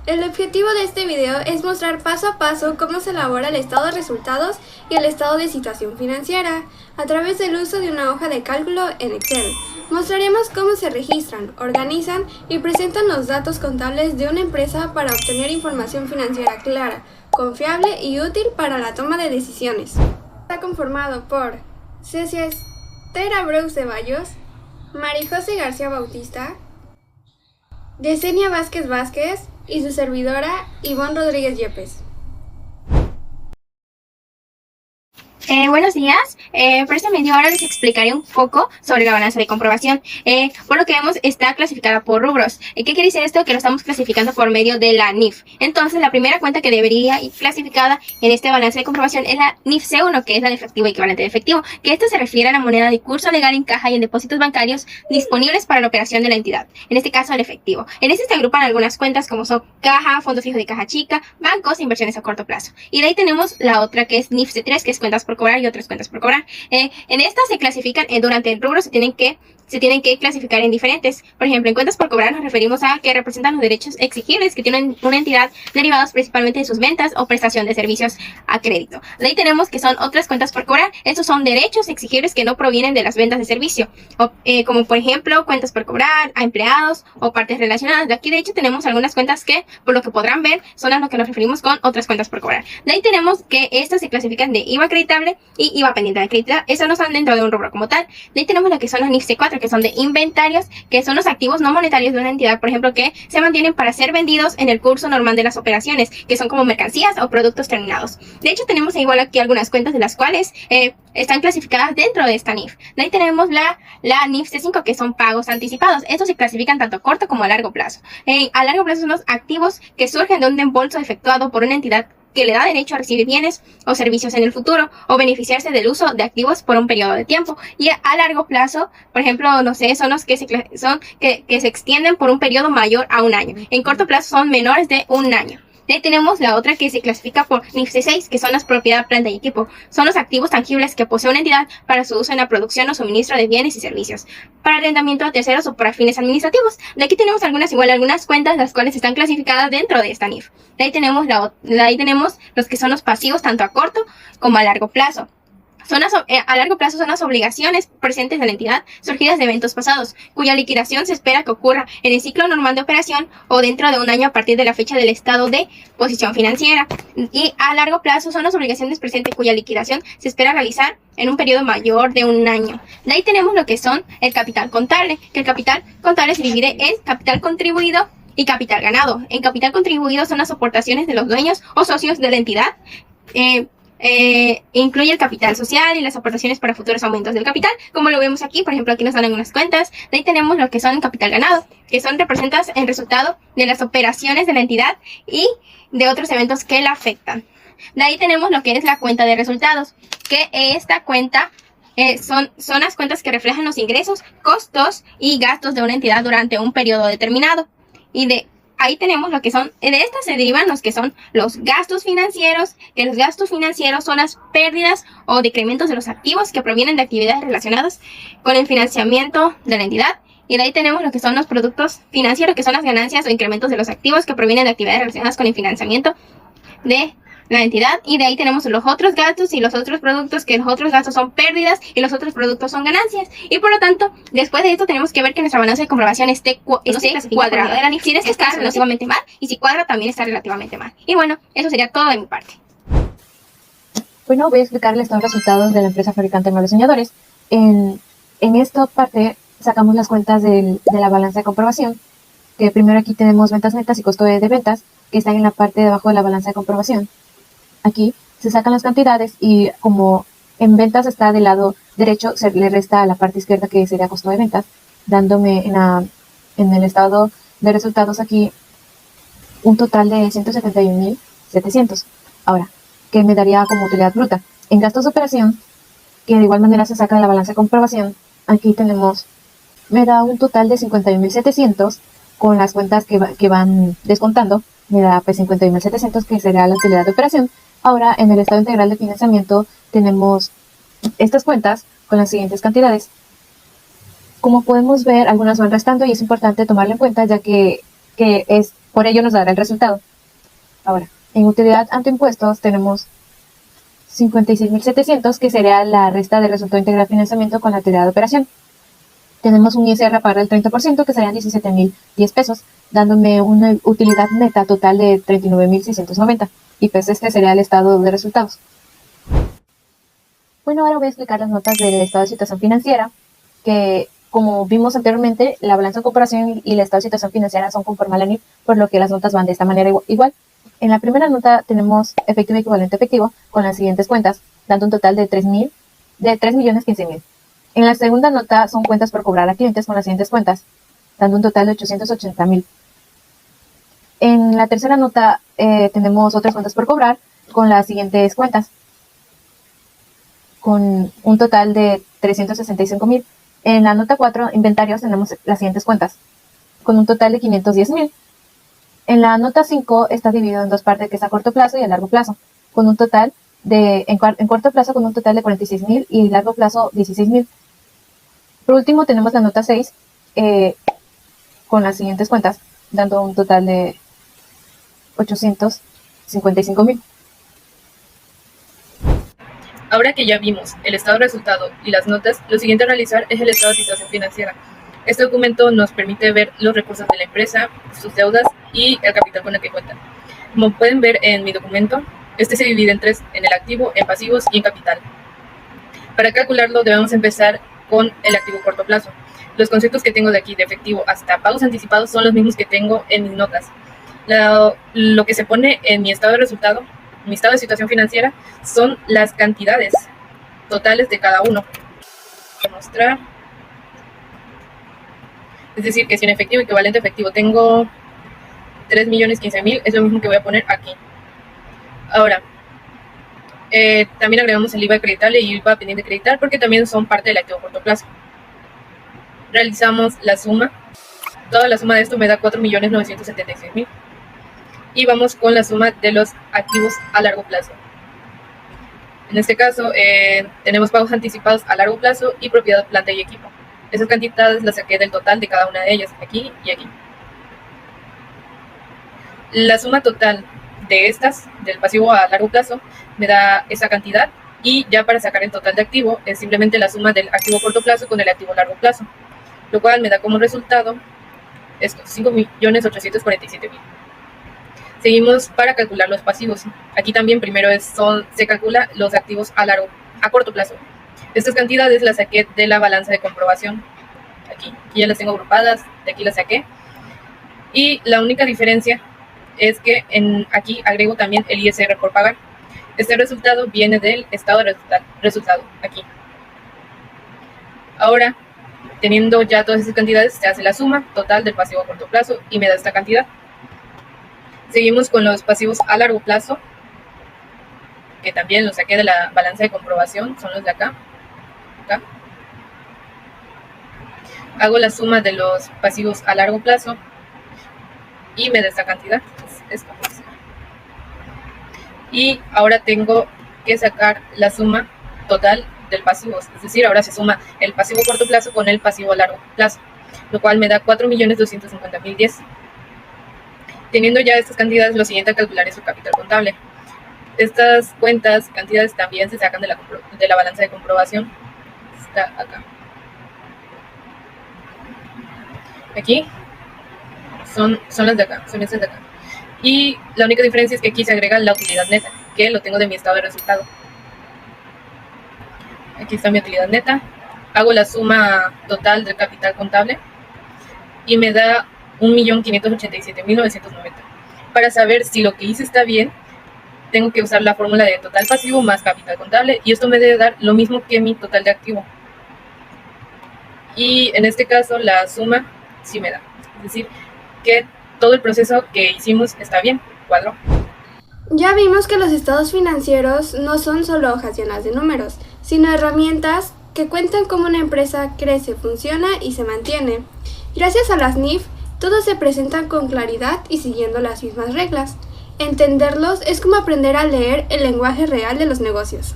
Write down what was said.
El objetivo de este video es mostrar paso a paso cómo se elabora el estado de resultados y el estado de situación financiera a través del uso de una hoja de cálculo en Excel. Mostraremos cómo se registran, organizan y presentan los datos contables de una empresa para obtener información financiera clara, confiable y útil para la toma de decisiones. Está conformado por Cecia Esther Abreu Ceballos, Marijose García Bautista, Yesenia Vázquez Vázquez y su servidora Ivonne Rodríguez Yepes. Buenos días, por este medio ahora les explicaré un poco sobre la balanza de comprobación. Por lo que vemos está clasificada por rubros. ¿Qué quiere decir esto? Que lo estamos clasificando por medio de la NIF. Entonces la primera cuenta que debería ir clasificada en este balance de comprobación es la NIF C1, que es la de efectivo equivalente de efectivo, que esto se refiere a la moneda de curso legal en caja y en depósitos bancarios disponibles para la operación de la entidad, en este caso el efectivo. En este se agrupan algunas cuentas como son caja, fondo fijo de caja chica, bancos e inversiones a corto plazo. Y de ahí tenemos la otra que es NIF C3, que es cuentas por cobrar y otras cuentas por cobrar. En estas se clasifican durante el rubro, se tienen que clasificar en diferentes. Por ejemplo, en cuentas por cobrar nos referimos a que representan los derechos exigibles que tiene una entidad derivados principalmente de sus ventas o prestación de servicios a crédito. De ahí tenemos que son otras cuentas por cobrar. Estos son derechos exigibles que no provienen de las ventas de servicio, como por ejemplo cuentas por cobrar a empleados o partes relacionadas. De aquí de hecho tenemos algunas cuentas que, por lo que podrán ver, son a lo que nos referimos con otras cuentas por cobrar. De ahí tenemos que estas se clasifican de IVA acreditable y IVA pendiente de acreditar. Esas no están dentro de un rubro como tal. De ahí tenemos lo que son las NIF C4, que son de inventarios, que son los activos no monetarios de una entidad, por ejemplo, que se mantienen para ser vendidos en el curso normal de las operaciones, que son como mercancías o productos terminados. De hecho, tenemos igual aquí algunas cuentas de las cuales están clasificadas dentro de esta NIF. De ahí tenemos la NIF C5, que son pagos anticipados. Estos se clasifican tanto a corto como a largo plazo. A largo plazo son los activos que surgen de un desembolso efectuado por una entidad que le da derecho a recibir bienes o servicios en el futuro o beneficiarse del uso de activos por un periodo de tiempo. Y a largo plazo, por ejemplo, no sé, son los que se extienden por un periodo mayor a un año. En corto plazo son menores de un año. De ahí tenemos la otra que se clasifica por NIF C6, que son las propiedad, planta y equipo. Son los activos tangibles que posee una entidad para su uso en la producción o suministro de bienes y servicios, para arrendamiento a terceros o para fines administrativos. De aquí tenemos algunas cuentas las cuales están clasificadas dentro de esta NIF. De ahí tenemos los que son los pasivos tanto a corto como a largo plazo. A largo plazo son las obligaciones presentes de la entidad surgidas de eventos pasados, cuya liquidación se espera que ocurra en el ciclo normal de operación o dentro de un año a partir de la fecha del estado de posición financiera. Y a largo plazo son las obligaciones presentes cuya liquidación se espera realizar en un periodo mayor de un año. De ahí tenemos lo que son el capital contable, que el capital contable se divide en capital contribuido y capital ganado. En capital contribuido son las aportaciones de los dueños o socios de la entidad. Incluye el capital social y las aportaciones para futuros aumentos del capital, como lo vemos aquí. Por ejemplo, aquí nos dan algunas cuentas. De ahí tenemos lo que son el capital ganado, que son representas el resultado de las operaciones de la entidad y de otros eventos que la afectan. De ahí tenemos lo que es la cuenta de resultados, que esta cuenta son las cuentas que reflejan los ingresos, costos y gastos de una entidad durante un periodo determinado. Y de ahí tenemos lo que son, de estas se derivan los que son los gastos financieros, que los gastos financieros son las pérdidas o decrementos de los activos que provienen de actividades relacionadas con el financiamiento de la entidad. Y de ahí tenemos lo que son los productos financieros, que son las ganancias o incrementos de los activos que provienen de actividades relacionadas con el financiamiento de la entidad. Y de ahí tenemos los otros gastos y los otros productos, que los otros gastos son pérdidas y los otros productos son ganancias. Y por lo tanto, después de esto tenemos que ver que nuestra balanza de comprobación esté cuadrada. Si está relativamente mal, y si cuadra también está relativamente mal. Y bueno, eso sería todo de mi parte. Bueno, voy a explicarles los resultados de la empresa fabricante Muebles Soñadores. En esta parte sacamos las cuentas de la balanza de comprobación, que primero aquí tenemos ventas netas y costo de ventas, que están en la parte de abajo de la balanza de comprobación. Aquí se sacan las cantidades y como en ventas está del lado derecho, se le resta a la parte izquierda, que sería costo de ventas, dándome en el estado de resultados aquí un total de 171.700. Ahora, que me daría como utilidad bruta. En gastos de operación, que de igual manera se saca de la balanza de comprobación, aquí me da un total de 51.700 con las cuentas que van descontando. Me da pues 51.700, que será la utilidad de operación. Ahora, en el estado integral de financiamiento tenemos estas cuentas con las siguientes cantidades. Como podemos ver, algunas van restando y es importante tomarlo en cuenta, ya que es por ello nos dará el resultado. Ahora, en utilidad ante impuestos tenemos 56.700, que sería la resta del resultado integral de financiamiento con la utilidad de operación. Tenemos un ISR a pagar del 30%, que serían 17.010 pesos, dándome una utilidad neta total de 39.690. Y pues este sería el estado de resultados. Bueno, ahora voy a explicar las notas del estado de situación financiera, que como vimos anteriormente, la balanza de comparación y el estado de situación financiera son conforme a la NIF, por lo que las notas van de esta manera igual. En la primera nota tenemos efectivo equivalente efectivo con las siguientes cuentas, dando un total de 3.015.000. En la segunda nota son cuentas por cobrar a clientes con las siguientes cuentas, dando un total de 880.000. En la tercera nota tenemos otras cuentas por cobrar con las siguientes cuentas, con un total de 365.000. En la nota 4, inventarios, tenemos las siguientes cuentas, con un total de 510.000. En la nota 5 está dividido en dos partes, que es a corto plazo y a largo plazo, con un total de, en corto plazo con un total de 46.000 y largo plazo 16.000. Por último tenemos la nota 6 con las siguientes cuentas, dando un total de 855.000. Ahora que ya vimos el estado de resultado y las notas, lo siguiente a realizar es el estado de situación financiera. Este documento nos permite ver los recursos de la empresa, sus deudas y el capital con el que cuentan. Como pueden ver en mi documento, este se divide en tres: en el activo, en pasivos y en capital. Para calcularlo debemos empezar con el activo corto plazo. Los conceptos que tengo de aquí, de efectivo hasta pagos anticipados, son los mismos que tengo en mis notas. Lo que se pone en mi estado de resultado, mi estado de situación financiera, son las cantidades totales de cada uno. Voy a mostrar. Es decir, que si en efectivo equivalente efectivo tengo 3.015.000, es lo mismo que voy a poner aquí. Ahora, también agregamos el IVA acreditable y IVA pendiente de acreditar, porque también son parte del activo corto plazo. Realizamos la suma. Toda la suma de esto me da 4.976.000. Y vamos con la suma de los activos a largo plazo. En este caso, tenemos pagos anticipados a largo plazo y propiedad, planta y equipo. Esas cantidades las saqué del total de cada una de ellas, aquí y aquí. La suma total de estas, del pasivo a largo plazo, me da esa cantidad, y ya para sacar el total de activo es simplemente la suma del activo corto plazo con el activo largo plazo, lo cual me da como resultado esto, 5.847.000. Seguimos para calcular los pasivos. Aquí también primero se calcula los activos a corto plazo. Estas cantidades las saqué de la balanza de comprobación. Aquí ya las tengo agrupadas, de aquí las saqué. Y la única diferencia es que aquí agrego también el ISR por pagar. Este resultado viene del estado de resultado, aquí. Ahora, teniendo ya todas esas cantidades, se hace la suma total del pasivo a corto plazo y me da esta cantidad. Seguimos con los pasivos a largo plazo, que también los saqué de la balanza de comprobación, son los de acá. Hago la suma de los pasivos a largo plazo y me da esta cantidad. Y ahora tengo que sacar la suma total del pasivo, es decir, ahora se suma el pasivo a corto plazo con el pasivo a largo plazo, lo cual me da 4.250.010. Teniendo ya estas cantidades, lo siguiente a calcular es su capital contable. Estas cantidades también se sacan de la balanza de comprobación. Está acá. Aquí son las de acá, son estas de acá. Y la única diferencia es que aquí se agrega la utilidad neta, que lo tengo de mi estado de resultado. Aquí está mi utilidad neta. Hago la suma total del capital contable y me da 1.587.990. Para saber si lo que hice está bien, tengo que usar la fórmula de total pasivo más capital contable, y esto me debe dar lo mismo que mi total de activo. Y en este caso la suma sí me da, es decir, que todo el proceso que hicimos está bien, cuadro. Ya vimos que los estados financieros no son solo hojas llenas de números, sino herramientas que cuentan cómo una empresa crece, funciona y se mantiene. Gracias a las NIF, todos se presentan con claridad y siguiendo las mismas reglas. Entenderlos es como aprender a leer el lenguaje real de los negocios.